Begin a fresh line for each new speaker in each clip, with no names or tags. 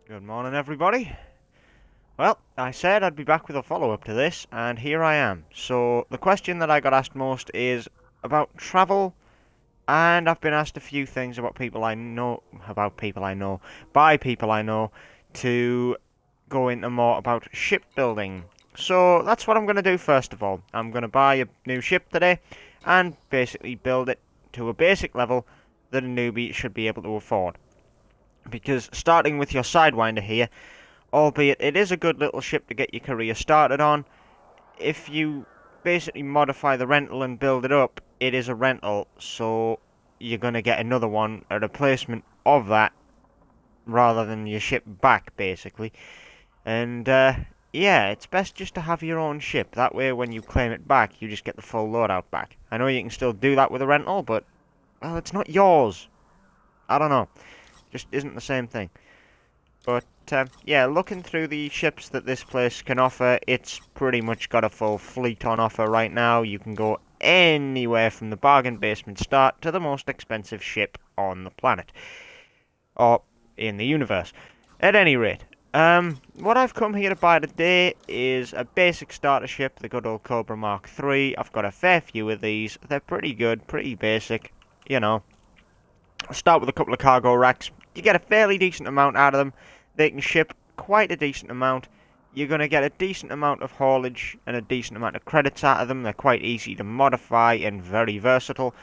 Good morning, everybody. Well, I said I'd be back with a follow-up to this, and here I am. So, the question that I got asked most is about travel, and I've been asked a few things about people I know, by people I know, to go into more about shipbuilding. So, that's what I'm going to do first of all. I'm going to buy a new ship today, and basically build it to a basic level that a newbie should be able to afford. Because starting with your Sidewinder here, albeit it is a good little ship to get your career started on, if you basically modify the rental and build it up, it is a rental, so you're going to get another one, a replacement of that, rather than your ship back, basically. And, yeah, it's best just to have your own ship. That way, when you claim it back, you just get the full loadout back. I know you can still do that with a rental, but, well, it's not yours. I don't know. Just isn't the same thing. But, yeah, looking through the ships that this place can offer, it's pretty much got a full fleet on offer right now. You can go anywhere from the bargain basement start to the most expensive ship on the planet. Or in the universe. At any rate, what I've come here to buy today is a basic starter ship, the good old Cobra Mark III. I've got a fair few of these. They're pretty good, pretty basic, you know. I'll start with a couple of cargo racks. You get a fairly decent amount out of them. They can ship quite a decent amount. You're going to get a decent amount of haulage and a decent amount of credits out of them. They're quite easy to modify and very versatile.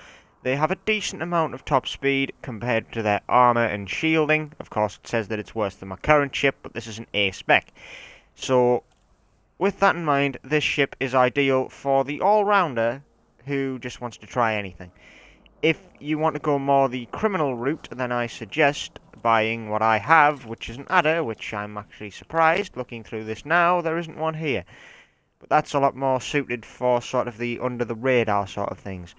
They have a decent amount of top speed compared to their armor and shielding. Of course, it says that it's worse than my current ship, but this is an A spec. So, with that in mind, this ship is ideal for the all-rounder who just wants to try anything. If you want to go more the criminal route, then I suggest buying what I have, which is an adder, which I'm actually surprised, looking through this now, there isn't one here. But that's a lot more suited for sort of the under-the-radar sort of things.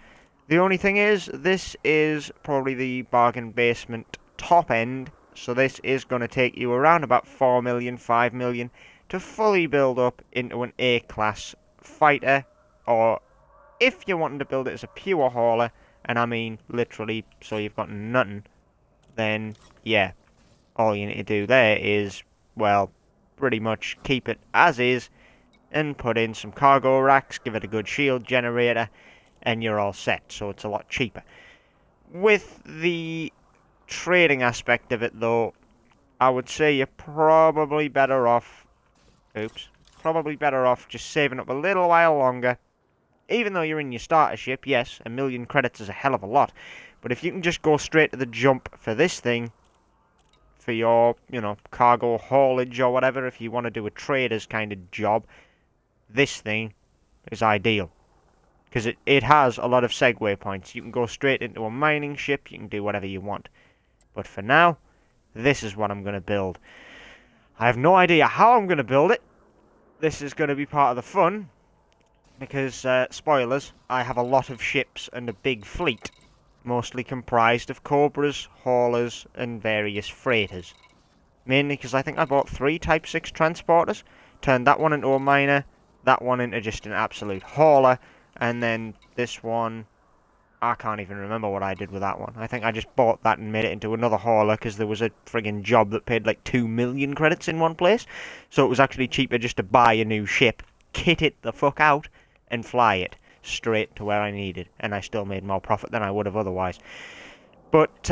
The only thing is, this is probably the bargain basement top end, so this is going to take you around about 4 million, 5 million to fully build up into an A-class fighter, or if you're wanting to build it as a pure hauler, and I mean literally, so you've got nothing, then yeah, all you need to do there is, well, pretty much keep it as is, and put in some cargo racks, give it a good shield generator, and you're all set, so it's a lot cheaper. With the trading aspect of it, though, I would say you're probably better off, probably better off just saving up a little while longer. Even though you're in your starter ship, yes, 1,000,000 credits is a hell of a lot. But if you can just go straight to the jump for this thing, for your, cargo haulage or whatever, if you want to do a trader's kind of job, this thing is ideal. Because it has a lot of segue points. You can go straight into a mining ship, you can do whatever you want. But for now, this is what I'm going to build. I have no idea how I'm going to build it. This is going to be part of the fun. Because, spoilers, I have a lot of ships and a big fleet, mostly comprised of Cobras, haulers, and various freighters. Mainly because I think I bought 3 Type 6 transporters, turned that one into a miner, that one into just an absolute hauler, and then this one, I can't even remember what I did with that one. I think I just bought that and made it into another hauler because there was a friggin' job that paid like 2 million credits in one place, so it was actually cheaper just to buy a new ship, kit it the fuck out, and fly it straight to where I needed, and I still made more profit than I would have otherwise. But,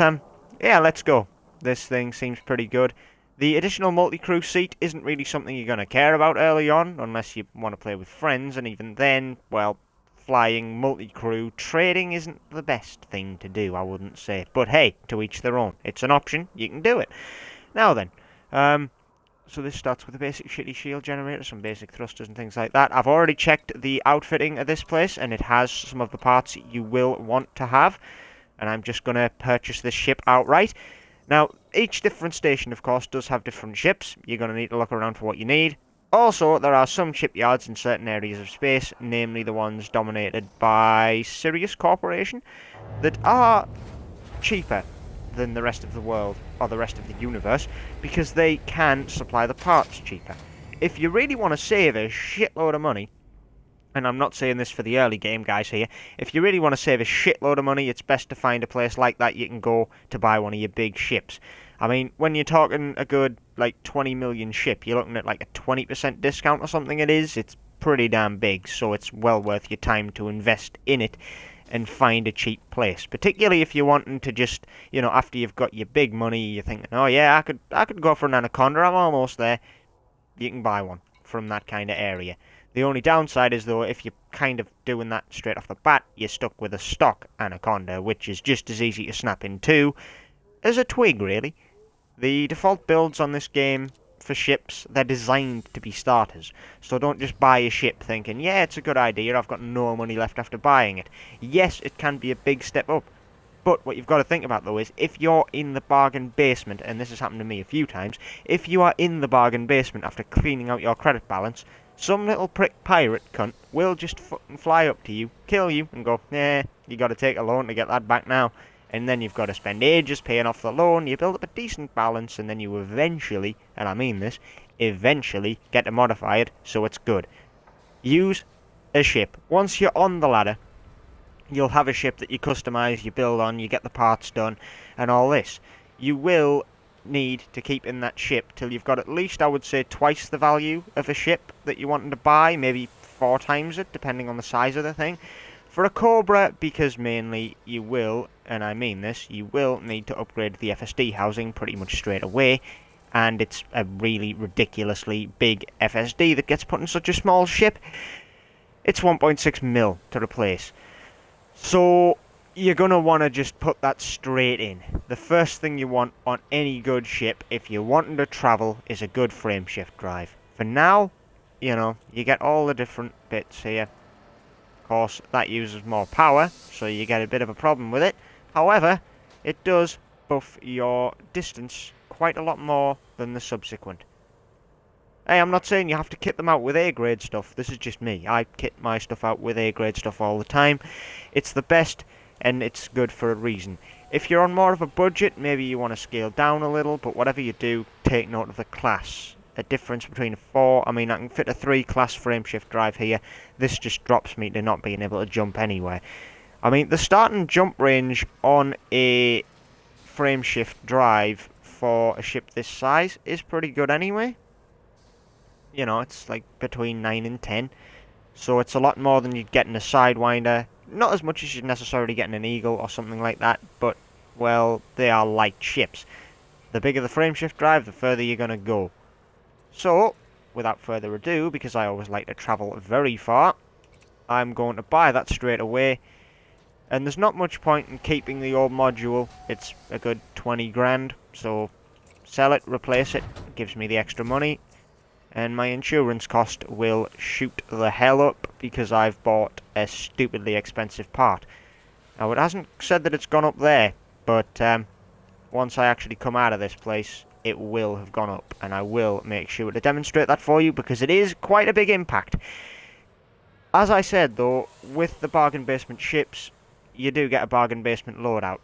yeah, let's go. This thing seems pretty good. The additional multi-crew seat isn't really something you're going to care about early on, unless you want to play with friends, and even then, well, flying multi-crew trading isn't the best thing to do, I wouldn't say. But hey, to each their own. It's an option, you can do it. Now then, so this starts with a basic shitty shield generator, some basic thrusters and things like that. I've already checked the outfitting of this place, and it has some of the parts you will want to have. And I'm just going to purchase this ship outright. Now, each different station, of course, does have different ships. You're going to need to look around for what you need. Also, there are some shipyards in certain areas of space, namely the ones dominated by Sirius Corporation, that are cheaper than the rest of the world, or the rest of the universe, because they can supply the parts cheaper. If you really want to save a shitload of money, and I'm not saying this for the early game guys here, if you really want to save a shitload of money, it's best to find a place like that you can go to buy one of your big ships. I mean, when you're talking a good, like, 20 million ship, you're looking at, like, a 20% discount or something it is. It's pretty damn big, so it's well worth your time to invest in it and find a cheap place. Particularly if you're wanting to just, after you've got your big money, you're thinking, oh yeah, I could go for an Anaconda, I'm almost there. You can buy one from that kind of area. The only downside is, though, if you're kind of doing that straight off the bat, you're stuck with a stock Anaconda, which is just as easy to snap in two as a twig, really. The default builds on this game for ships, they're designed to be starters. So don't just buy a ship thinking, yeah, it's a good idea, I've got no money left after buying it. Yes, it can be a big step up. But what you've got to think about, though, is if you're in the bargain basement, and this has happened to me a few times, if you are in the bargain basement after cleaning out your credit balance, some little prick pirate cunt will just fucking fly up to you, kill you, and go, you got to take a loan to get that back now. And then you've got to spend ages paying off the loan, you build up a decent balance, and then you eventually, and I mean this, eventually get to modify it so it's good. Use a ship. Once you're on the ladder, you'll have a ship that you customise, you build on, you get the parts done, and all this. You will need to keep in that ship till you've got at least, I would say, twice the value of a ship that you wanted to buy, maybe 4 times it, depending on the size of the thing. For a Cobra, because mainly you will, and I mean this, you will need to upgrade the FSD housing pretty much straight away, and it's a really ridiculously big FSD that gets put in such a small ship. It's 1.6 mil to replace. So you're going to want to just put that straight in. The first thing you want on any good ship, if you're wanting to travel, is a good frameshift drive. For now, you get all the different bits here. Of course, that uses more power, so you get a bit of a problem with it. However, it does buff your distance quite a lot more than the subsequent. Hey, I'm not saying you have to kit them out with A-grade stuff. This is just me. I kit my stuff out with A-grade stuff all the time. It's the best, and it's good for a reason. If you're on more of a budget, maybe you want to scale down a little, but whatever you do, take note of the class. A difference between a 4, I mean, I can fit a 3 class frameshift drive here. This just drops me to not being able to jump anywhere. I mean, the starting jump range on a frameshift drive for a ship this size is pretty good anyway. It's like between 9 and 10. So it's a lot more than you'd get in a Sidewinder. Not as much as you'd necessarily get in an Eagle or something like that, but, well, they are light ships. The bigger the frameshift drive, the further you're going to go. So, without further ado, because I always like to travel very far, I'm going to buy that straight away. And there's not much point in keeping the old module. It's a good 20 grand, so sell it, replace it, gives me the extra money. And my insurance cost will shoot the hell up because I've bought a stupidly expensive part. Now, it hasn't said that it's gone up there, but once I actually come out of this place, it will have gone up, and I will make sure to demonstrate that for you because it is quite a big impact. As I said, though, with the bargain basement ships, you do get a bargain basement loadout.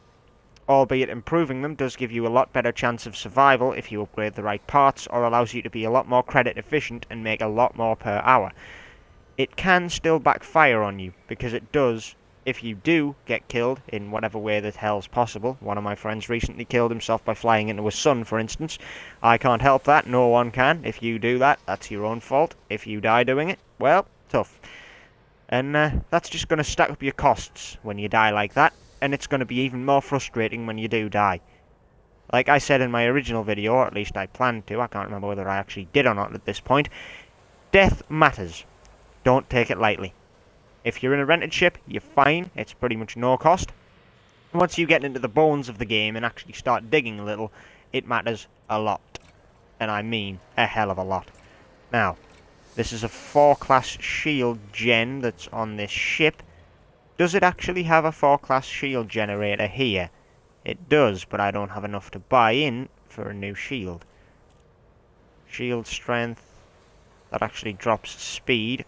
Albeit improving them does give you a lot better chance of survival if you upgrade the right parts, or allows you to be a lot more credit efficient and make a lot more per hour. It can still backfire on you, because it does, if you do get killed in whatever way that hell's possible. One of my friends recently killed himself by flying into a sun, for instance. I can't help that, no one can. If you do that, that's your own fault. If you die doing it, well, tough. And that's just going to stack up your costs when you die like that. And it's going to be even more frustrating when you do die. Like I said in my original video, or at least I planned to, I can't remember whether I actually did or not at this point, death matters. Don't take it lightly. If you're in a rented ship, you're fine, it's pretty much no cost. Once you get into the bones of the game and actually start digging a little, it matters a lot. And I mean a hell of a lot. Now, this is a 4-class shield gen that's on this ship. Does it actually have a 4-class shield generator here? It does, but I don't have enough to buy in for a new shield. Shield strength. That actually drops speed.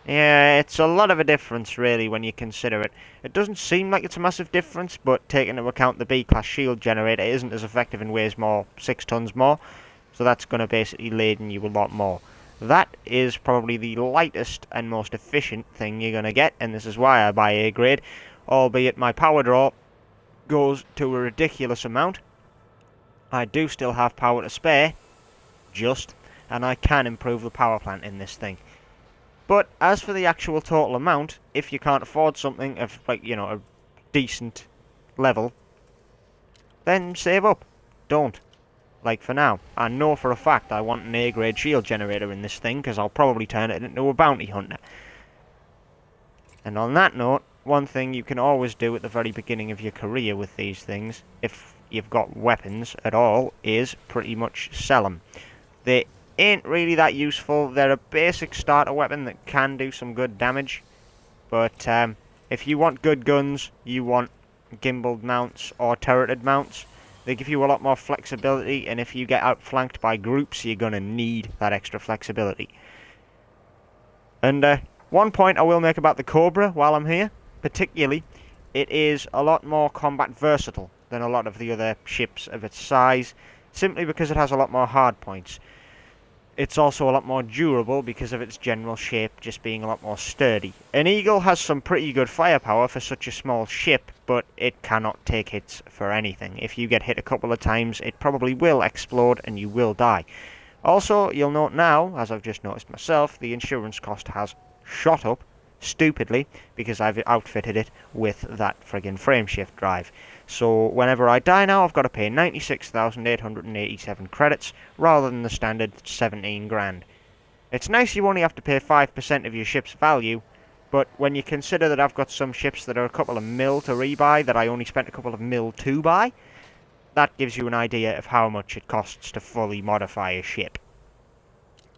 Yeah, it's a lot of a difference, really, when you consider it. It doesn't seem like it's a massive difference, but taking into account the B-class shield generator isn't as effective and weighs more, 6 tons more. So that's going to basically laden you a lot more. That is probably the lightest and most efficient thing you're going to get, and this is why I buy A-grade. albeit my power draw goes to a ridiculous amount. I do still have power to spare, and I can improve the power plant in this thing. But as for the actual total amount, if you can't afford something of, like, you know, a decent level, then save up. Don't. Like, for now. I know for a fact I want an A-grade shield generator in this thing, because I'll probably turn it into a bounty hunter. And on that note, one thing you can always do at the very beginning of your career with these things, if you've got weapons at all, is pretty much sell them. They ain't really that useful. They're a basic starter weapon that can do some good damage, but if you want good guns, you want gimbaled mounts or turreted mounts. They give you a lot more flexibility, and if you get outflanked by groups, you're going to need that extra flexibility. And one point I will make about the Cobra while I'm here, particularly, it is a lot more combat versatile than a lot of the other ships of its size, simply because it has a lot more hardpoints. It's also a lot more durable because of its general shape just being a lot more sturdy. An Eagle has some pretty good firepower for such a small ship, but it cannot take hits for anything. If you get hit a couple of times, it probably will explode and you will die. Also, you'll note now, as I've just noticed myself, the insurance cost has shot up, stupidly, because I've outfitted it with that friggin' frameshift drive. So whenever I die now, I've got to pay 96,887 credits, rather than the standard 17 grand. It's nice you only have to pay 5% of your ship's value, but when you consider that I've got some ships that are a couple of mil to rebuy, that I only spent a couple of mil to buy, that gives you an idea of how much it costs to fully modify a ship.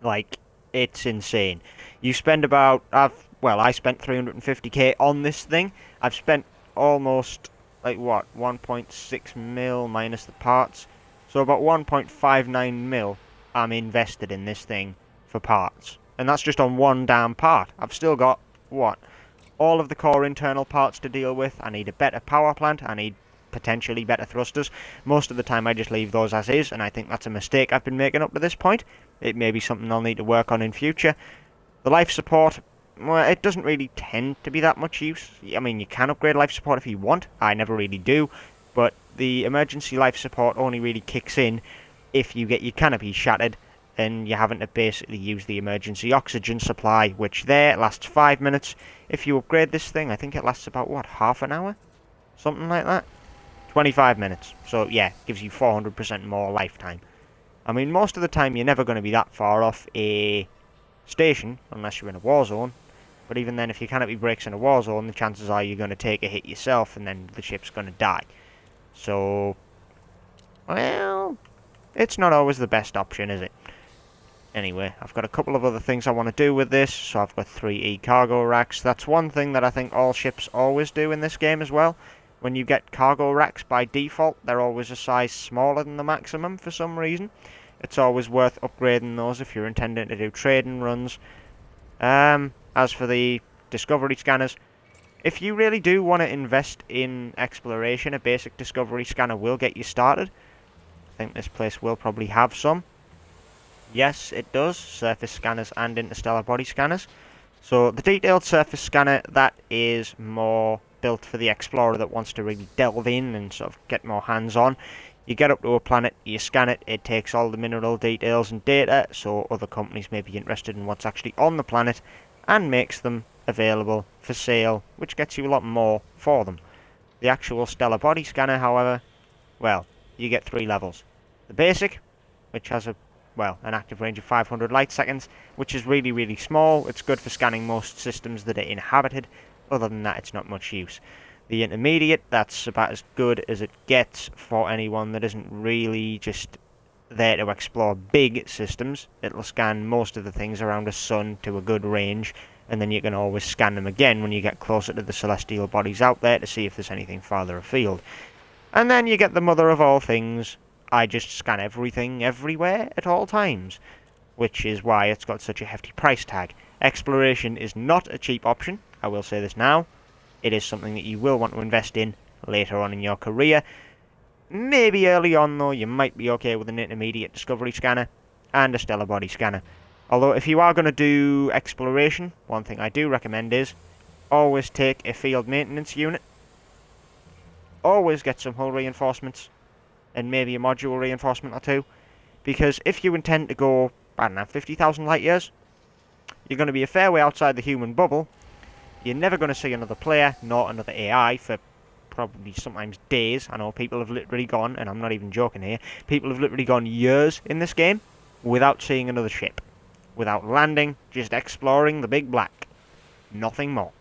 Like, it's insane. You spend about, I spent 350k on this thing. I've spent almost, like, what, 1.6 mil minus the parts. So about 1.59 mil I'm invested in this thing for parts. And that's just on one damn part. I've still got, what, all of the core internal parts to deal with. I need a better power plant. I need potentially better thrusters. Most of the time I just leave those as is, and I think that's a mistake I've been making up to this point. It may be something I'll need to work on in future. The life support, well, it doesn't really tend to be that much use. I mean, you can upgrade life support if you want. I never really do. But the emergency life support only really kicks in if you get your canopy shattered and you're having to basically use the emergency oxygen supply, which there lasts 5 minutes. If you upgrade this thing, I think it lasts about, what, half an hour? Something like that. 25 minutes. So, yeah, gives you 400% more lifetime. I mean, most of the time you're never going to be that far off a station, unless you're in a war zone. But even then, if your canopy breaks in a war zone, the chances are you're going to take a hit yourself, and then the ship's going to die. So, well, it's not always the best option, is it? Anyway, I've got a couple of other things I want to do with this. So I've got 3 cargo racks. That's one thing that I think all ships always do in this game as well. When you get cargo racks by default, they're always a size smaller than the maximum for some reason. It's always worth upgrading those if you're intending to do trading runs. As for the discovery scanners, if you really do want to invest in exploration, a basic discovery scanner will get you started. I think this place will probably have some. Yes, it does. Surface scanners and interstellar body scanners. So the detailed surface scanner, that is more built for the explorer that wants to really delve in and sort of get more hands-on. You get up to a planet, you scan it, it takes all the mineral details and data, so other companies may be interested in what's actually on the planet, and makes them available for sale, which gets you a lot more for them. The actual stellar body scanner, however, well, you get 3 levels. The basic, which has an active range of 500 light seconds, which is really, really small. It's good for scanning most systems that are inhabited. Other than that, it's not much use. The intermediate, that's about as good as it gets for anyone that isn't really just there to explore big systems. It'll scan most of the things around the sun to a good range, and then you can always scan them again when you get closer to the celestial bodies out there to see if there's anything farther afield. And then you get the mother of all things. I just scan everything everywhere at all times, which is why it's got such a hefty price tag. Exploration is not a cheap option, I will say this now. It is something that you will want to invest in later on in your career. Maybe early on, though, you might be okay with an intermediate discovery scanner and a stellar body scanner. Although, if you are going to do exploration, one thing I do recommend is always take a field maintenance unit. always get some hull reinforcements and maybe a module reinforcement or two. Because if you intend to go, I don't know, 50,000 light years, you're going to be a fair way outside the human bubble. You're never going to see another player, nor another AI, for probably sometimes days. I know people have literally gone, and I'm not even joking here, people have literally gone years in this game without seeing another ship. Without landing, just exploring the big black. Nothing more.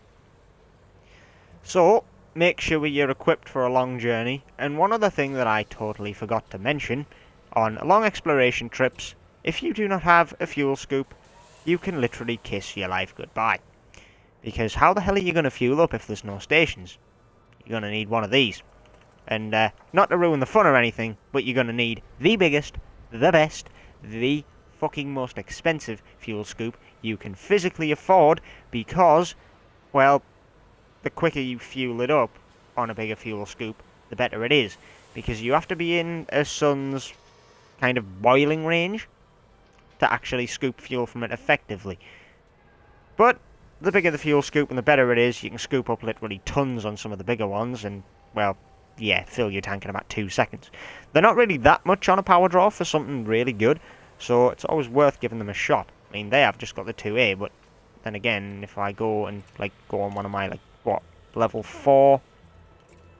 So, make sure you're equipped for a long journey. And one other thing that I totally forgot to mention, on long exploration trips, if you do not have a fuel scoop, you can literally kiss your life goodbye. Because how the hell are you going to fuel up if there's no stations? You're going to need one of these. And not to ruin the fun or anything, but you're going to need the biggest, the best, the fucking most expensive fuel scoop you can physically afford, because, well, the quicker you fuel it up on a bigger fuel scoop, the better it is. Because you have to be in a sun's kind of boiling range to actually scoop fuel from it effectively. But the bigger the fuel scoop and the better it is. You can scoop up literally tons on some of the bigger ones and, well, yeah, fill your tank in about 2 seconds. They're not really that much on a power draw for something really good, so it's always worth giving them a shot. I mean, they have just got the 2A, but then again, if I go and, like, go on one of my, like, what, level 4?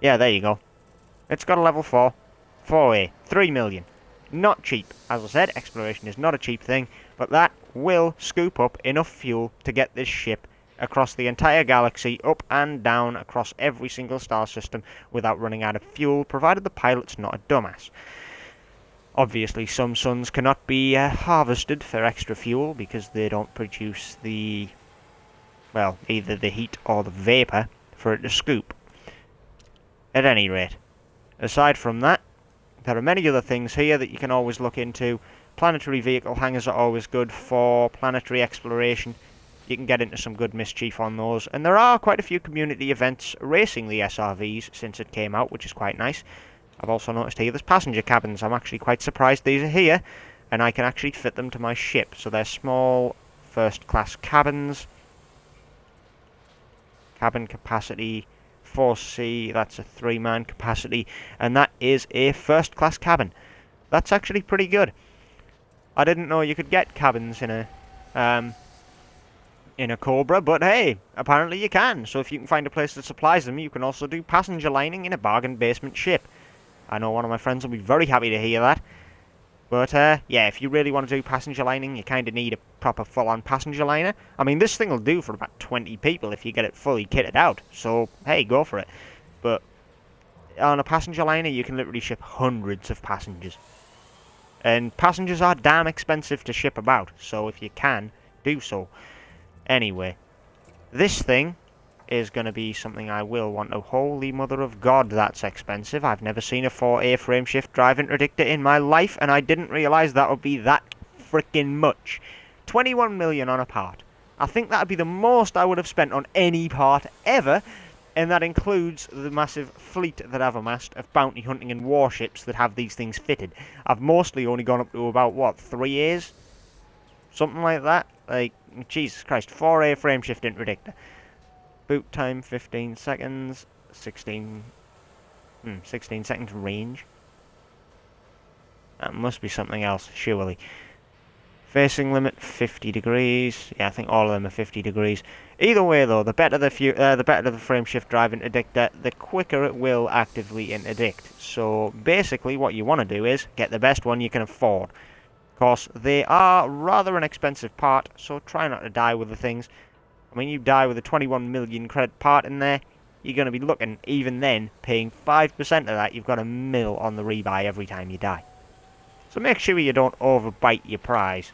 Yeah, there you go. It's got a level 4. 4A. 3 million. Not cheap. As I said, exploration is not a cheap thing, but that will scoop up enough fuel to get this ship across the entire galaxy, up and down across every single star system without running out of fuel, provided the pilot's not a dumbass. Obviously, some suns cannot be harvested for extra fuel because they don't produce the, well, either the heat or the vapour for it to scoop. At any rate, aside from that, there are many other things here that you can always look into. Planetary vehicle hangars are always good for planetary exploration. You can get into some good mischief on those. And there are quite a few community events racing the SRVs since it came out, which is quite nice. I've also noticed here there's passenger cabins. I'm actually quite surprised these are here. And I can actually fit them to my ship. So they're small first-class cabins. Cabin capacity 4C, that's a 3-man capacity, and that is a first-class cabin. That's actually pretty good. I didn't know you could get cabins in a Cobra, but hey, apparently you can. So if you can find a place that supplies them, you can also do passenger lining in a bargain basement ship. I know one of my friends will be very happy to hear that. But, yeah, if you really want to do passenger lining, you kind of need a proper full-on passenger liner. I mean, this thing will do for about 20 people if you get it fully kitted out. So, hey, go for it. But on a passenger liner, you can literally ship hundreds of passengers. And passengers are damn expensive to ship about. So if you can, do so. Anyway, this thing is going to be something I will want to. Holy mother of God, that's expensive. I've never seen a 4A frameshift drive interdictor in my life, and I didn't realise that would be that freaking much. 21 million on a part. I think that would be the most I would have spent on any part ever, and that includes the massive fleet that I've amassed of bounty hunting and warships that have these things fitted. I've mostly only gone up to about, what, 3 A's? Something like that. Like, Jesus Christ, 4A frameshift interdictor. Boot time 15 seconds, 16 seconds range. That must be something else, surely. Facing limit 50 degrees. Yeah, I think all of them are 50 degrees. Either way though, the better the frameshift drive interdictor, the quicker it will actively interdict. So basically what you want to do is get the best one you can afford. Of course, they are rather an expensive part, so try not to die with the things. I mean, you die with a 21 million credit part in there, you're going to be looking, even then, paying 5% of that, you've got a mil on the rebuy every time you die. So make sure you don't overbite your prize.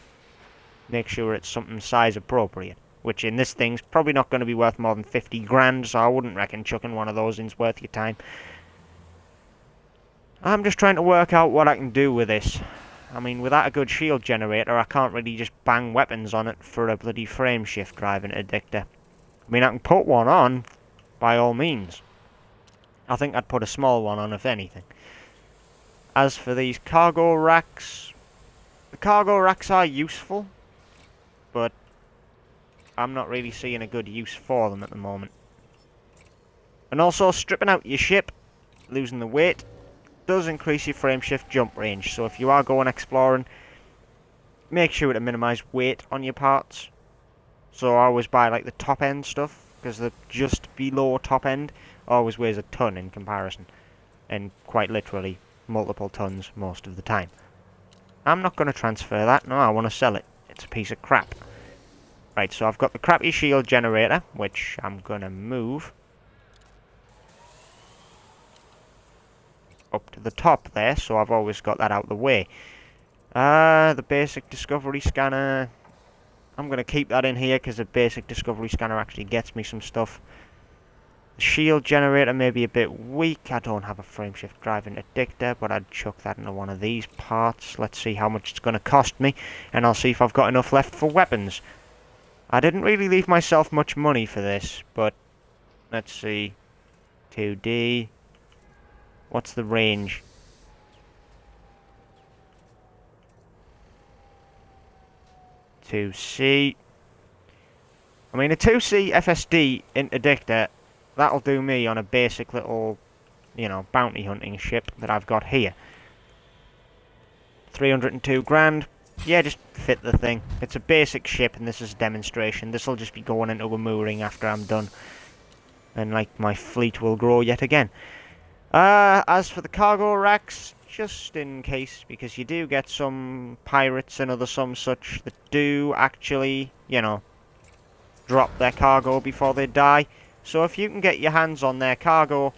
Make sure it's something size appropriate, which in this thing's probably not going to be worth more than 50 grand, so I wouldn't reckon chucking one of those in's worth your time. I'm just trying to work out what I can do with this. I mean, without a good shield generator, I can't really just bang weapons on it for a bloody frameshift drive interdictor. I mean, I can put one on, by all means. I think I'd put a small one on, if anything. As for these cargo racks, the cargo racks are useful, but I'm not really seeing a good use for them at the moment. And also, stripping out your ship losing the weight does increase your frame shift jump range. So if you are going exploring, make sure to minimise weight on your parts. So I always buy like the top end stuff, because the just below top end always weighs a ton in comparison. And quite literally multiple tons most of the time. I'm not going to transfer that, no, I want to sell it. It's a piece of crap. Right, so I've got the crappy shield generator, which I'm going to move up to the top there, so I've always got that out of the way. The basic discovery scanner, I'm going to keep that in here because the basic discovery scanner actually gets me some stuff. The shield generator may be a bit weak. I don't have a frameshift driving addictor, but I'd chuck that into one of these parts. Let's see how much it's going to cost me, and I'll see if I've got enough left for weapons. I didn't really leave myself much money for this, but let's see. 2D. What's the range? C. I mean, a 2C FSD interdictor, that'll do me on a basic little, you know, bounty hunting ship that I've got here. 302 grand. Yeah, just fit the thing. It's a basic ship, and this is a demonstration. This will just be going into a mooring after I'm done. And, like, my fleet will grow yet again. As for the cargo racks, just in case, because you do get some pirates and other some such that do actually, you know, drop their cargo before they die. So if you can get your hands on their cargo,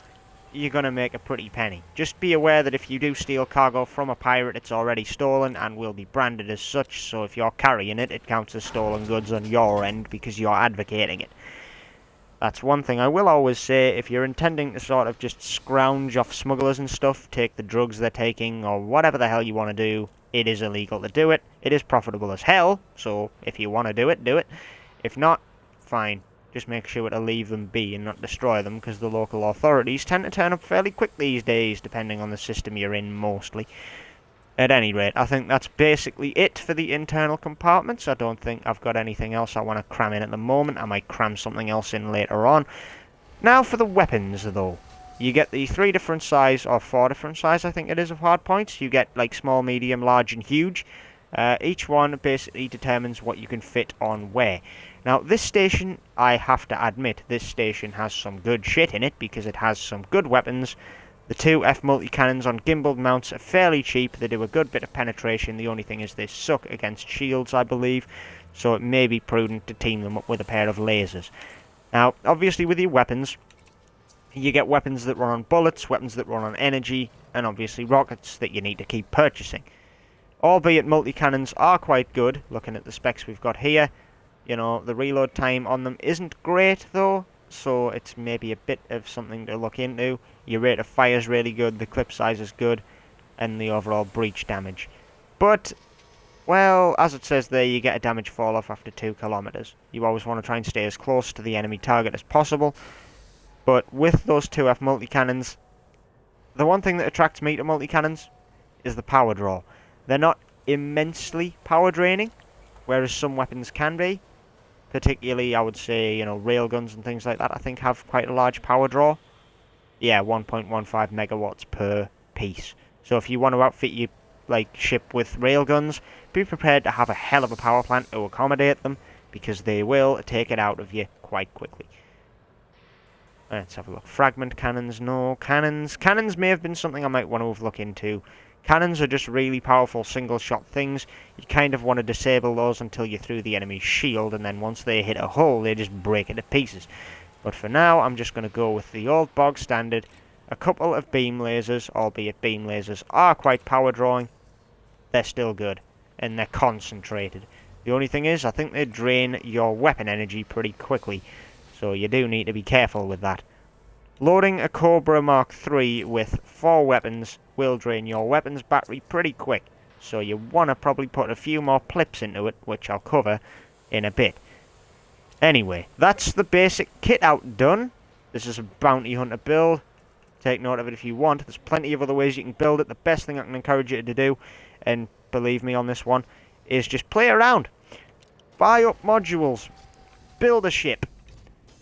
you're going to make a pretty penny. Just be aware that if you do steal cargo from a pirate, it's already stolen and will be branded as such, so if you're carrying it, it counts as stolen goods on your end because you're advocating it. That's one thing I will always say. If you're intending to sort of just scrounge off smugglers and stuff, take the drugs they're taking, or whatever the hell you want to do, it is illegal to do it. It is profitable as hell, so if you want to do it, do it. If not, fine. Just make sure to leave them be and not destroy them, because the local authorities tend to turn up fairly quick these days, depending on the system you're in, mostly. At any rate, I think that's basically it for the internal compartments. I don't think I've got anything else I want to cram in at the moment. I might cram something else in later on. Now for the weapons, though. You get the 3 different size, or 4 different size, I think it is, of hardpoints. You get, like, small, medium, large, and huge. Each one basically determines what you can fit on where. Now, this station, I have to admit, this station has some good shit in it, because it has some good weapons. The 2 F multi-cannons on gimbaled mounts are fairly cheap. They do a good bit of penetration. The only thing is they suck against shields, I believe. So it may be prudent to team them up with a pair of lasers. Now, obviously with your weapons, you get weapons that run on bullets, weapons that run on energy, and obviously rockets that you need to keep purchasing. Albeit multi-cannons are quite good, looking at the specs we've got here. You know, the reload time on them isn't great, though. So it's maybe a bit of something to look into. Your rate of fire is really good, the clip size is good, and the overall breach damage. But, well, as it says there, you get a damage fall off after 2 kilometers. You always want to try and stay as close to the enemy target as possible. But with those 2F multi-cannons, the one thing that attracts me to multi-cannons is the power draw. They're not immensely power draining, whereas some weapons can be. Particularly, I would say, you know, railguns and things like that, I think have quite a large power draw. Yeah, 1.15 megawatts per piece. So if you want to outfit your, like, ship with railguns, be prepared to have a hell of a power plant to accommodate them, because they will take it out of you quite quickly. Let's have a look. Fragment cannons, no. Cannons. Cannons may have been something I might want to look into. Cannons are just really powerful single-shot things. You kind of want to disable those until you're through the enemy's shield, and then once they hit a hole, they just break it to pieces. But for now, I'm just going to go with the old bog standard. A couple of beam lasers, albeit beam lasers are quite power-drawing. They're still good, and they're concentrated. The only thing is, I think they drain your weapon energy pretty quickly, so you do need to be careful with that. Loading a Cobra Mark III with 4 weapons will drain your weapon's battery pretty quick, so you want to probably put a few more plips into it, which I'll cover in a bit. Anyway, that's the basic kit out done. This is a bounty hunter build. Take note of it if you want. There's plenty of other ways you can build it. The best thing I can encourage you to do, and believe me on this one, is just play around. Buy up modules. Build a ship.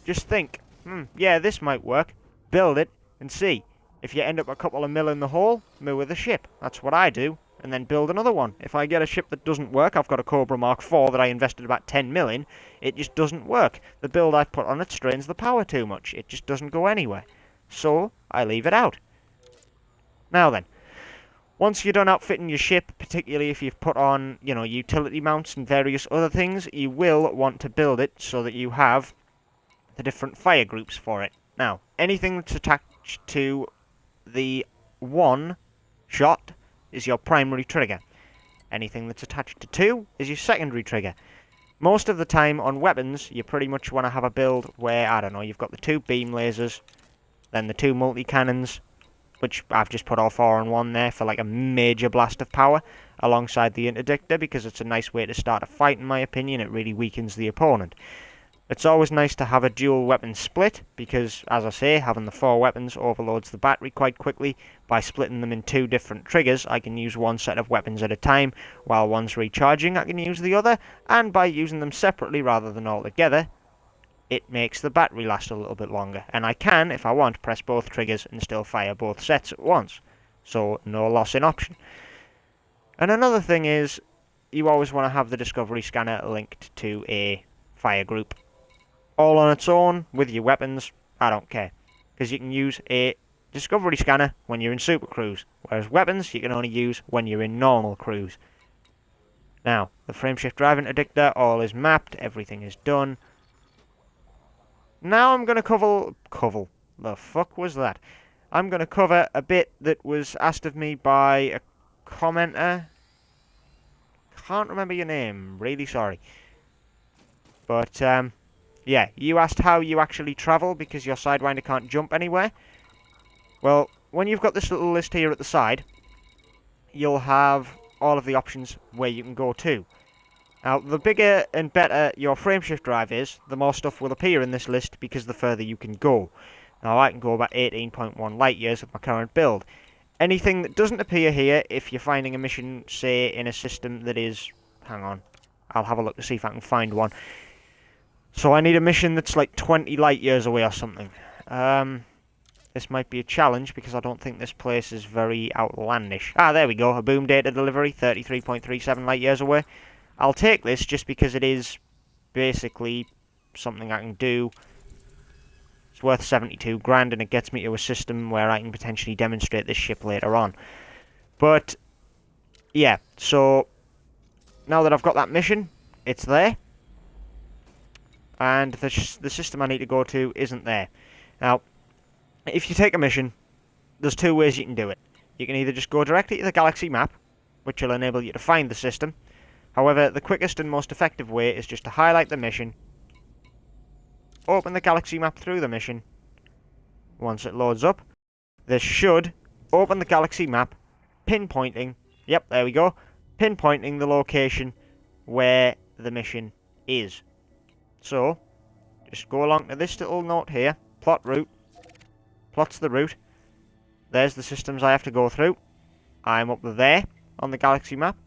Just think, yeah, this might work. Build it and see. If you end up a couple of mil in the hole, moor the ship. That's what I do. And then build another one. If I get a ship that doesn't work, I've got a Cobra Mark IV that I invested about 10 mil in, it just doesn't work. The build I've put on it strains the power too much. It just doesn't go anywhere. So, I leave it out. Now then, once you're done outfitting your ship, particularly if you've put on, you know, utility mounts and various other things, you will want to build it so that you have the different fire groups for it. Now, anything that's attached to the one shot is your primary trigger. Anything that's attached to 2 is your secondary trigger. Most of the time on weapons, you pretty much want to have a build where, I don't know, you've got the 2 beam lasers, then the 2 multi-cannons, which I've just put all 4 on 1 there for like a major blast of power, alongside the interdictor, because it's a nice way to start a fight in my opinion. It really weakens the opponent. It's always nice to have a dual weapon split, because, as I say, having the 4 weapons overloads the battery quite quickly. By splitting them in 2 different triggers, I can use one set of weapons at a time. While one's recharging, I can use the other, and by using them separately rather than all together, it makes the battery last a little bit longer. And I can, if I want, press both triggers and still fire both sets at once. So, no loss in option. And another thing is, you always want to have the Discovery Scanner linked to a fire group. All on its own, with your weapons, I don't care. Because you can use a Discovery Scanner when you're in Super Cruise, whereas weapons you can only use when you're in normal cruise. Now, the frameshift drive interdictor, all is mapped, everything is done. Now I'm going to cover... The fuck was that? I'm going to cover a bit that was asked of me by a commenter. Can't remember your name, really sorry. But, yeah, you asked how you actually travel because your Sidewinder can't jump anywhere. Well, when you've got this little list here at the side, you'll have all of the options where you can go to. Now, the bigger and better your frameshift drive is, the more stuff will appear in this list because the further you can go. Now, I can go about 18.1 light years with my current build. Anything that doesn't appear here, if you're finding a mission, say, in a system that is... Hang on, I'll have a look to see if I can find one. So I need a mission that's like 20 light years away or something. This might be a challenge because I don't think this place is very outlandish. Ah, there we go. A boom data delivery, 33.37 light years away. I'll take this just because it is basically something I can do. It's worth 72 grand and it gets me to a system where I can potentially demonstrate this ship later on. But, yeah, so now that I've got that mission, it's there. And the system I need to go to isn't there. Now, if you take a mission, there's 2 ways you can do it. You can either just go directly to the galaxy map, which will enable you to find the system. However, the quickest and most effective way is just to highlight the mission, open the galaxy map through the mission. Once it loads up, this should open the galaxy map, pinpointing, yep, there we go, pinpointing the location where the mission is. So, just go along to this little note here, plot route, plots the route, there's the systems I have to go through, I'm up there on the galaxy map.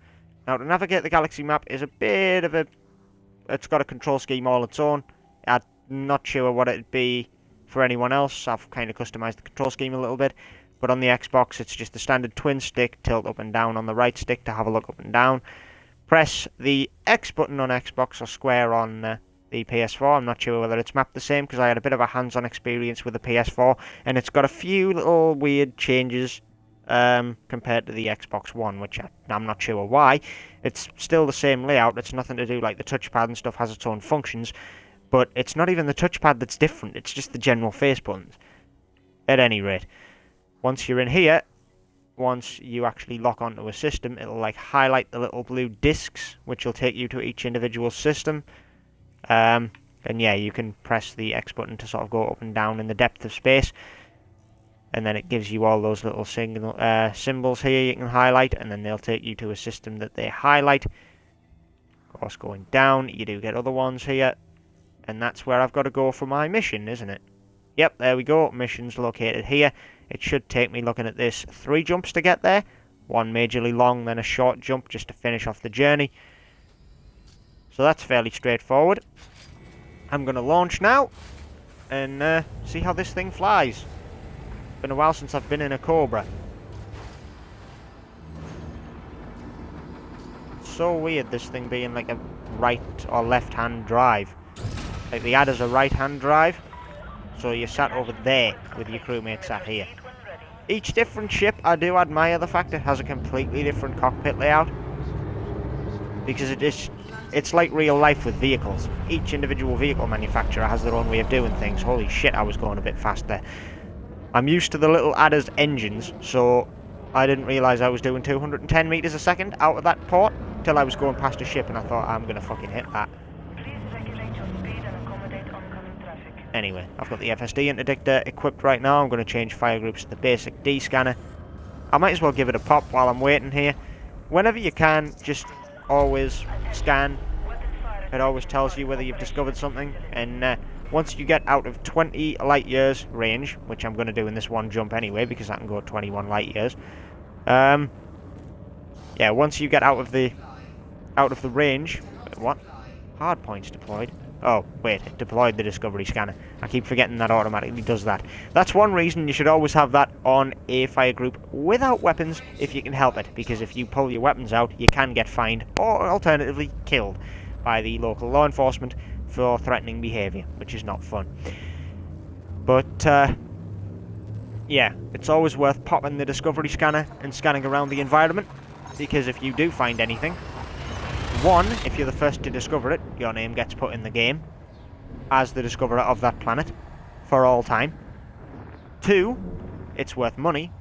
Now to navigate the galaxy map is a bit of a, it's got a control scheme all its own, I'm not sure what it'd be for anyone else, I've kind of customized the control scheme a little bit, but on the Xbox it's just the standard twin stick, tilt up and down on the right stick to have a look up and down, press the X button on Xbox or square on the PS4. I'm not sure whether it's mapped the same because I had a bit of a hands-on experience with the PS4 and it's got a few little weird changes compared to the Xbox One, which I'm not sure why. It's still the same layout, it's nothing to do like the touchpad and stuff has its own functions, but it's not even the touchpad that's different, it's just the general face buttons. At any rate, once you're in here, once you actually lock onto a system, it'll like highlight the little blue discs, which will take you to each individual system. And yeah, you can press the X button to sort of go up and down in the depth of space. And then it gives you all those little symbols here you can highlight, and then they'll take you to a system that they highlight. Of course, going down, you do get other ones here. And that's where I've got to go for my mission, isn't it? Yep, there we go. Mission's located here. It should take me, looking at this, 3 jumps to get there. 1 majorly long, then a short jump just to finish off the journey. So that's fairly straightforward. I'm going to launch now and see how this thing flies. Been a while since I've been in a Cobra. It's so weird, this thing being like a right or left-hand drive. Like the adder's a right-hand drive, so you're sat over there with your crewmate sat here. Each different ship, I do admire the fact it has a completely different cockpit layout. Because it's like real life with vehicles. Each individual vehicle manufacturer has their own way of doing things. Holy shit, I was going a bit fast there. I'm used to the little adder's engines, so I didn't realise I was doing 210 metres a second out of that port till I was going past a ship and I thought, I'm gonna fucking hit that. Anyway, I've got the FSD interdictor equipped right now. I'm going to change fire groups to the basic D scanner. I might as well give it a pop while I'm waiting here. Whenever you can, just always scan. It always tells you whether you've discovered something. And once you get out of 20 light years range, which I'm going to do in this one jump anyway, because I can go 21 light years. Yeah, once you get out of the range. What? Hardpoint's deployed. Oh, wait, it deployed the Discovery Scanner. I keep forgetting that automatically does that. That's one reason you should always have that on a fire group without weapons if you can help it, because if you pull your weapons out, you can get fined, or alternatively killed, by the local law enforcement for threatening behaviour, which is not fun. But, yeah, it's always worth popping the Discovery Scanner and scanning around the environment, because if you do find anything, one, if you're the first to discover it, your name gets put in the game as the discoverer of that planet for all time. Two, it's worth money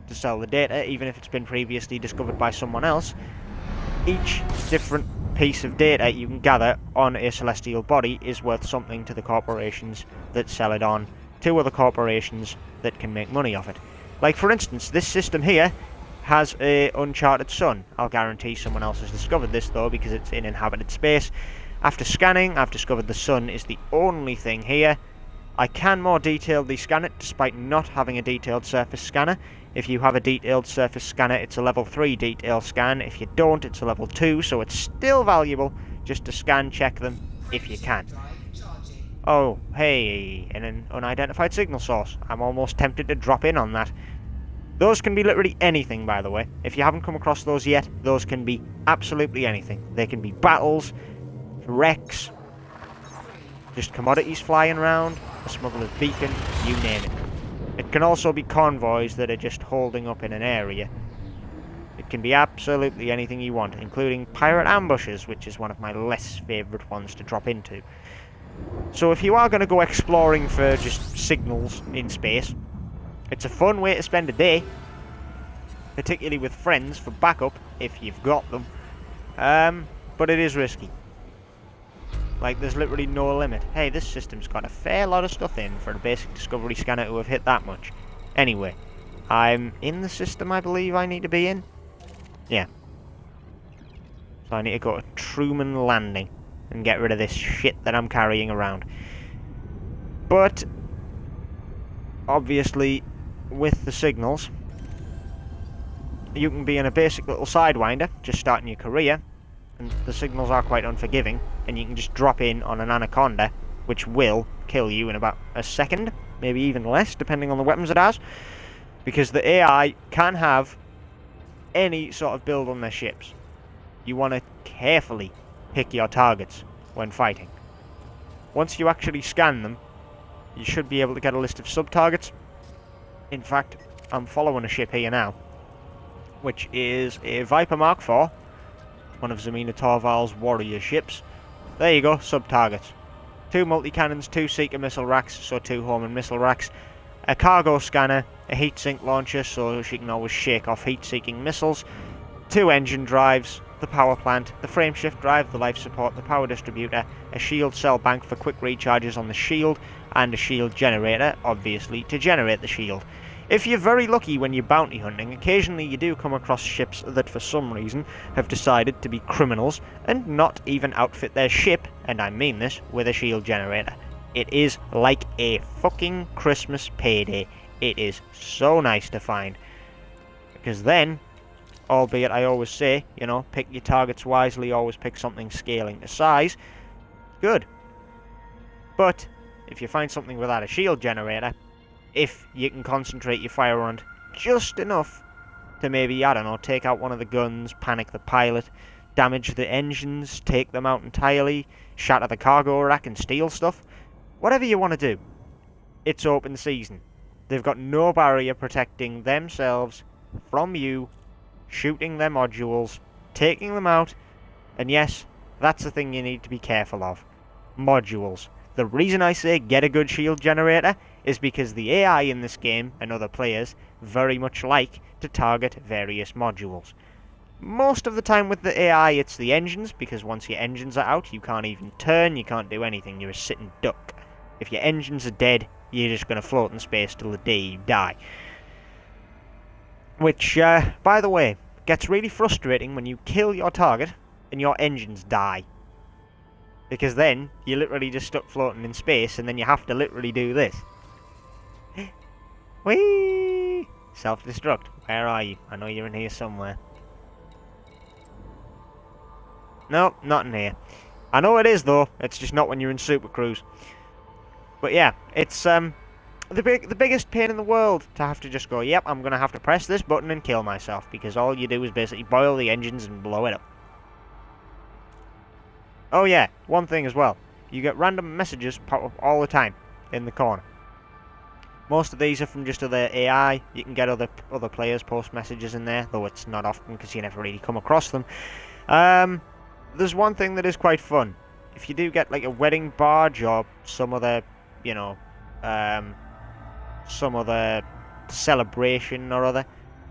to sell the data, even if it's been previously discovered by someone else. Each different piece of data you can gather on a celestial body is worth something to the corporations that sell it on to other corporations that can make money off it. Like, for instance, this system here has a uncharted sun. I'll guarantee someone else has discovered this though, because it's in inhabited space. After scanning, I've discovered the sun is the only thing here. I can more detailedly scan it despite not having a detailed surface scanner. If you have a detailed surface scanner, it's a level 3 detail scan. If you don't, it's a level 2, so it's still valuable just to scan check them if you can. Oh, hey, an unidentified signal source. I'm almost tempted to drop in on that. Those can be literally anything, by the way. If you haven't come across those yet, those can be absolutely anything. They can be battles, wrecks, just commodities flying around, a smuggler's beacon, you name it. It can also be convoys that are just holding up in an area. It can be absolutely anything you want, including pirate ambushes, which is one of my less favourite ones to drop into. So if you are going to go exploring for just signals in space, it's a fun way to spend a day, particularly with friends for backup, if you've got them. But it is risky. Like, there's literally no limit. Hey, this system's got a fair lot of stuff in for a basic Discovery Scanner to have hit that much. Anyway, I'm in the system I believe I need to be in. Yeah. So I need to go to Truman Landing and get rid of this shit that I'm carrying around. But obviously, with the signals, you can be in a basic little sidewinder, just starting your career, and the signals are quite unforgiving, and you can just drop in on an Anaconda, which will kill you in about a second, maybe even less, depending on the weapons it has, because the AI can have any sort of build on their ships. You want to carefully pick your targets when fighting. Once you actually scan them, you should be able to get a list of sub-targets. In fact, I'm following a ship here now, which is a Viper Mark IV, one of Zemina Torval's warrior ships. There you go, sub-targets. 2 multi-cannons, 2 seeker missile racks, so 2 Homan missile racks, a cargo scanner, a heat-sink launcher, so she can always shake off heat-seeking missiles, 2 engine drives, the power plant, the frameshift drive, the life support, the power distributor, a shield cell bank for quick recharges on the shield, and a shield generator, obviously, to generate the shield. If you're very lucky when you're bounty hunting, occasionally you do come across ships that for some reason have decided to be criminals and not even outfit their ship, and I mean this, with a shield generator. It is like a fucking Christmas payday. It is so nice to find. Because then, albeit I always say, you know, pick your targets wisely, always pick something scaling to size, good. But if you find something without a shield generator, if you can concentrate your fire on it just enough to maybe, I don't know, take out one of the guns, panic the pilot, damage the engines, take them out entirely, shatter the cargo rack and steal stuff. Whatever you want to do. It's open season. They've got no barrier protecting themselves from you, shooting their modules, taking them out, and yes, that's the thing you need to be careful of. Modules. The reason I say get a good shield generator is because the AI in this game, and other players, very much like to target various modules. Most of the time with the AI it's the engines, because once your engines are out you can't even turn, you can't do anything, you're a sitting duck. If your engines are dead, you're just going to float in space till the day you die. Which, by the way, gets really frustrating when you kill your target and your engines die. Because then, you're literally just stuck floating in space and then you have to literally do this. Whee! Self-destruct. Where are you? I know you're in here somewhere. No, not in here. I know it is though, it's just not when you're in Super Cruise. But yeah, it's the biggest pain in the world to have to just go, yep, I'm going to have to press this button and kill myself, because all you do is basically boil the engines and blow it up. Oh yeah, one thing as well, you get random messages pop up all the time in the corner. Most of these are from just other AI, you can get other players post messages in there, though it's not often because you never really come across them. There's one thing that is quite fun. If you do get like a wedding barge or some other, you know, some other celebration or other,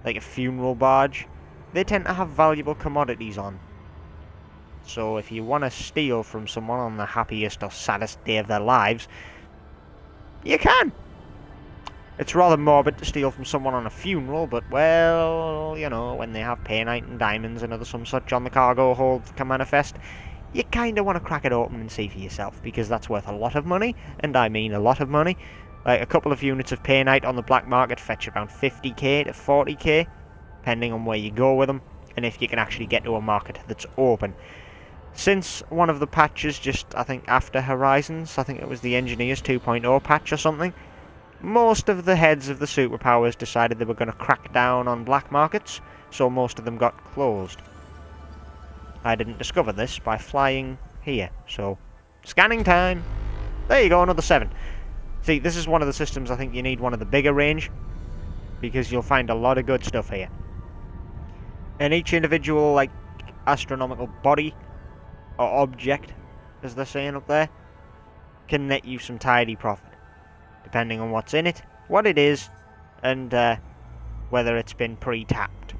like a funeral barge, they tend to have valuable commodities on. So if you want to steal from someone on the happiest or saddest day of their lives, you can. It's rather morbid to steal from someone on a funeral, but, well, you know, when they have painite and diamonds and other some such on the cargo hold that can manifest, you kind of want to crack it open and see for yourself, because that's worth a lot of money, and I mean a lot of money. Like, a couple of units of painite on the black market fetch around 50k to 40k, depending on where you go with them, and if you can actually get to a market that's open. Since one of the patches just, I think, after Horizons, I think it was the Engineers 2.0 patch or something, most of the heads of the superpowers decided they were going to crack down on black markets, so most of them got closed. I didn't discover this by flying here, so scanning time. There you go, another 7. See, this is one of the systems I think you need one of the bigger range, because you'll find a lot of good stuff here. And each individual, like, astronomical body, or object, as they're saying up there, can net you some tidy profit, depending on what's in it, what it is, and whether it's been pre-tapped.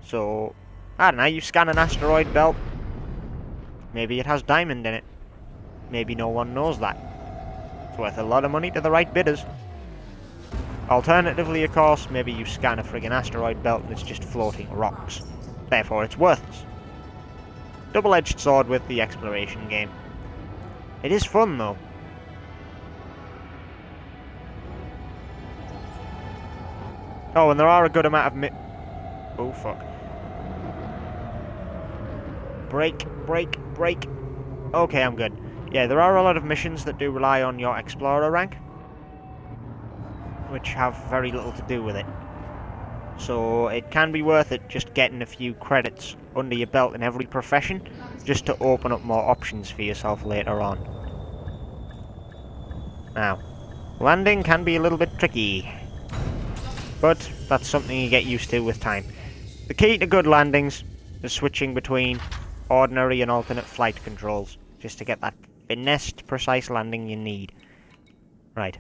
So, I don't know, you scan an asteroid belt, maybe it has diamond in it. Maybe no one knows that. It's worth a lot of money to the right bidders. Alternatively, of course, maybe you scan a friggin' asteroid belt and it's just floating rocks. Therefore, it's worthless. Double-edged sword with the exploration game. It is fun, though. Oh, and there are a good amount of oh, fuck. Break, break, break. Okay, I'm good. Yeah, there are a lot of missions that do rely on your Explorer rank, which have very little to do with it. So it can be worth it just getting a few credits under your belt in every profession, just to open up more options for yourself later on. Now, landing can be a little bit tricky, but that's something you get used to with time. The key to good landings is switching between ordinary and alternate flight controls, just to get that finessed, precise landing you need. Right.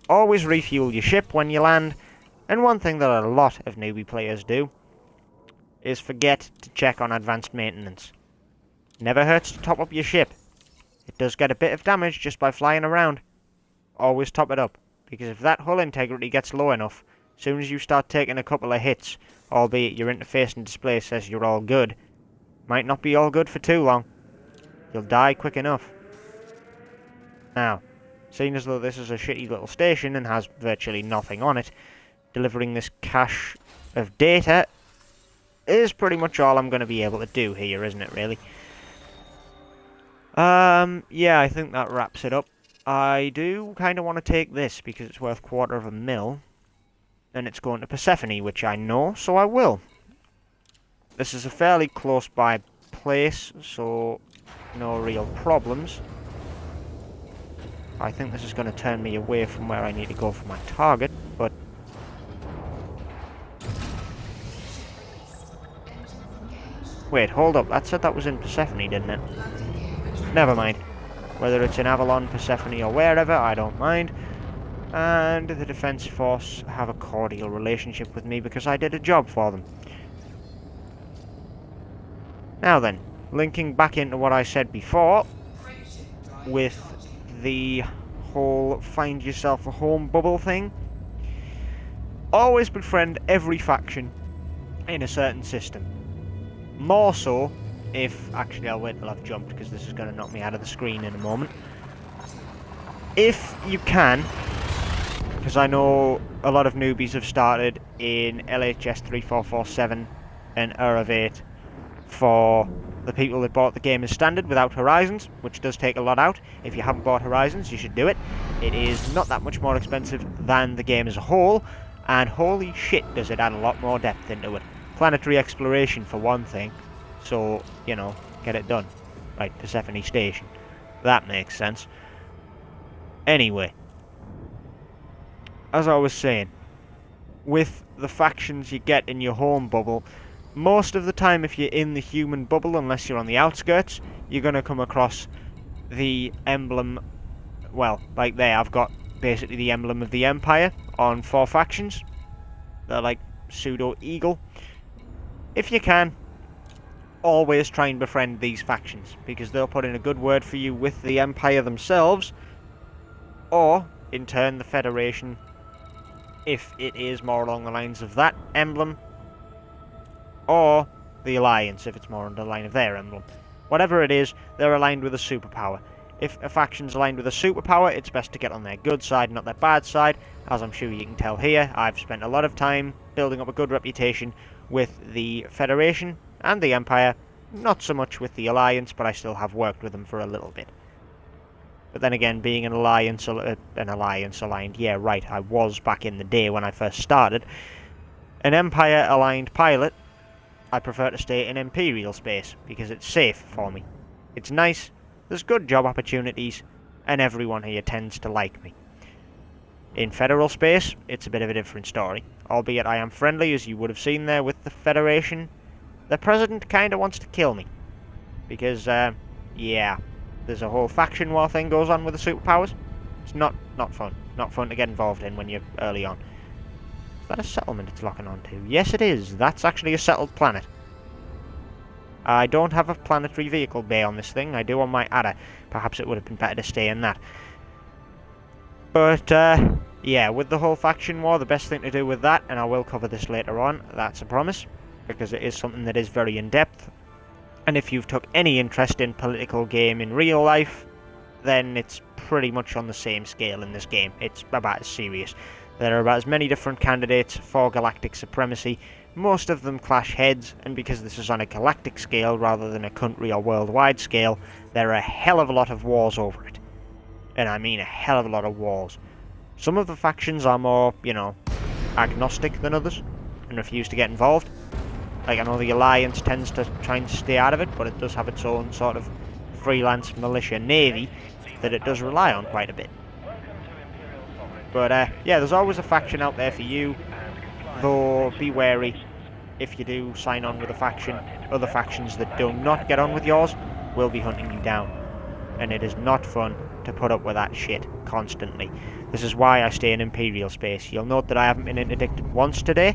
Always refuel your ship when you land, and one thing that a lot of newbie players do is forget to check on advanced maintenance. Never hurts to top up your ship. It does get a bit of damage just by flying around. Always top it up, because if that hull integrity gets low enough, as soon as you start taking a couple of hits, albeit your interface and display says you're all good, might not be all good for too long. You'll die quick enough. Now, seeing as though this is a shitty little station and has virtually nothing on it, delivering this cache of data is pretty much all I'm going to be able to do here, isn't it, really? Yeah, I think that wraps it up. I do kind of want to take this because it's worth $250,000. And it's going to Persephone, which I know, so I will. This is a fairly close by place, so no real problems. I think this is going to turn me away from where I need to go for my target, but... Wait, hold up. That said that was in Persephone, didn't it? Never mind. Whether it's in Avalon, Persephone, or wherever, I don't mind. And the Defence Force have a cordial relationship with me because I did a job for them. Now then, linking back into what I said before, with the whole find yourself a home bubble thing, always befriend every faction in a certain system. More so if... Actually, I'll wait till I've jumped because this is going to knock me out of the screen in a moment. If you can, because I know a lot of newbies have started in LHS 3447 and Era 8 for the people that bought the game as standard without Horizons, which does take a lot out. If you haven't bought Horizons, you should do it. It is not that much more expensive than the game as a whole, and holy shit does it add a lot more depth into it. Planetary exploration for one thing, so, you know, get it done. Right, Persephone Station. That makes sense. Anyway, as I was saying, with the factions you get in your home bubble, most of the time if you're in the human bubble, unless you're on the outskirts, you're going to come across the emblem, well, like there, I've got basically the emblem of the Empire on 4 factions. They're like pseudo-eagle. If you can, always try and befriend these factions, because they'll put in a good word for you with the Empire themselves, or, in turn, the Federation, if it is more along the lines of that emblem, or the Alliance, if it's more on the line of their emblem. Whatever it is, they're aligned with a superpower. If a faction's aligned with a superpower, it's best to get on their good side, not their bad side. As I'm sure you can tell here, I've spent a lot of time building up a good reputation with the Federation and the Empire, not so much with the Alliance, but I still have worked with them for a little bit. But then again, being an alliance aligned, yeah, right, I was back in the day when I first started. An Empire aligned pilot, I prefer to stay in Imperial space, because it's safe for me. It's nice, there's good job opportunities, and everyone here tends to like me. In Federal space, it's a bit of a different story, albeit I am friendly, as you would have seen there with the Federation. The President kinda wants to kill me, because, yeah, there's a whole faction war thing goes on with the superpowers. It's not fun. Not fun to get involved in when you're early on. Is that a settlement it's locking onto? Yes, it is. That's actually a settled planet. I don't have a planetary vehicle bay on this thing. I do on my Adder. Perhaps it would have been better to stay in that. But, yeah, with the whole faction war, the best thing to do with that, and I will cover this later on, that's a promise, because it is something that is very in-depth. And if you've took any interest in political game in real life, then it's pretty much on the same scale in this game. It's about as serious. There are about as many different candidates for galactic supremacy. Most of them clash heads, and because this is on a galactic scale rather than a country or worldwide scale, there are a hell of a lot of wars over it. And I mean a hell of a lot of wars. Some of the factions are more, you know, agnostic than others, and refuse to get involved. Like, I know the Alliance tends to try and stay out of it, but it does have its own sort of freelance militia navy that it does rely on quite a bit. But, yeah, there's always a faction out there for you, though be wary if you do sign on with a faction. Other factions that do not get on with yours will be hunting you down. And it is not fun to put up with that shit constantly. This is why I stay in Imperial space. You'll note that I haven't been interdicted once today,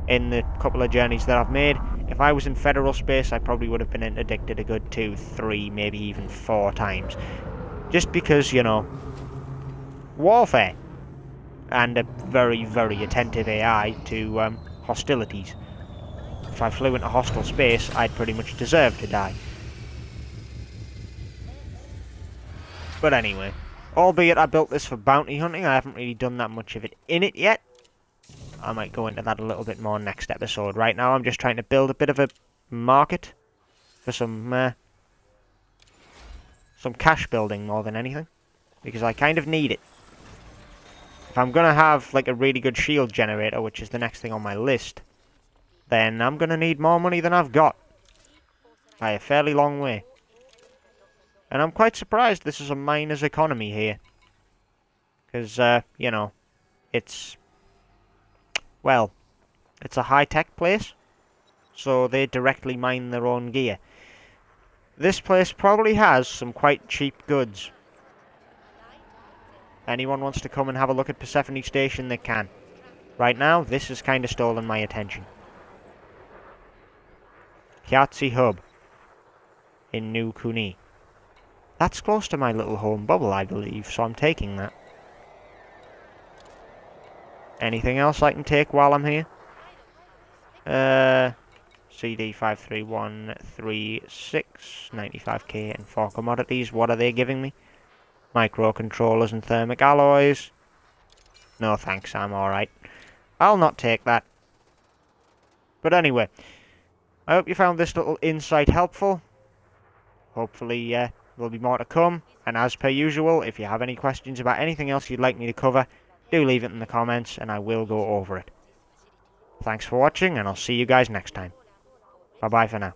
in the couple of journeys that I've made. If I was in Federal space, I probably would have been interdicted a good 2, 3, maybe even 4 times. Just because, you know, warfare. And a very, very attentive AI to hostilities. If I flew into hostile space, I'd pretty much deserve to die. But anyway, albeit I built this for bounty hunting, I haven't really done that much of it in it yet. I might go into that a little bit more next episode. Right now I'm just trying to build a bit of a market for some cash building more than anything. because I kind of need it. If I'm going to have like a really good shield generator, which is the next thing on my list, then I'm going to need more money than I've got. By a fairly long way. And I'm quite surprised this is a miner's economy here. Because, you know, it's... well, it's a high-tech place. So they directly mine their own gear. This place probably has some quite cheap goods. Anyone wants to come and have a look at Persephone Station, they can. Right now, this has kind of stolen my attention. Piazzi Hub. In New Kuni. That's close to my little home bubble, I believe, so I'm taking that. Anything else I can take while I'm here? CD 53136, 95k and 4 commodities. What are they giving me? Microcontrollers and thermic alloys. No thanks, I'm alright. I'll not take that. But anyway, I hope you found this little insight helpful. Hopefully, there'll be more to come. And as per usual, if you have any questions about anything else you'd like me to cover, do leave it in the comments and I will go over it. Thanks for watching, and I'll see you guys next time. Bye-bye for now.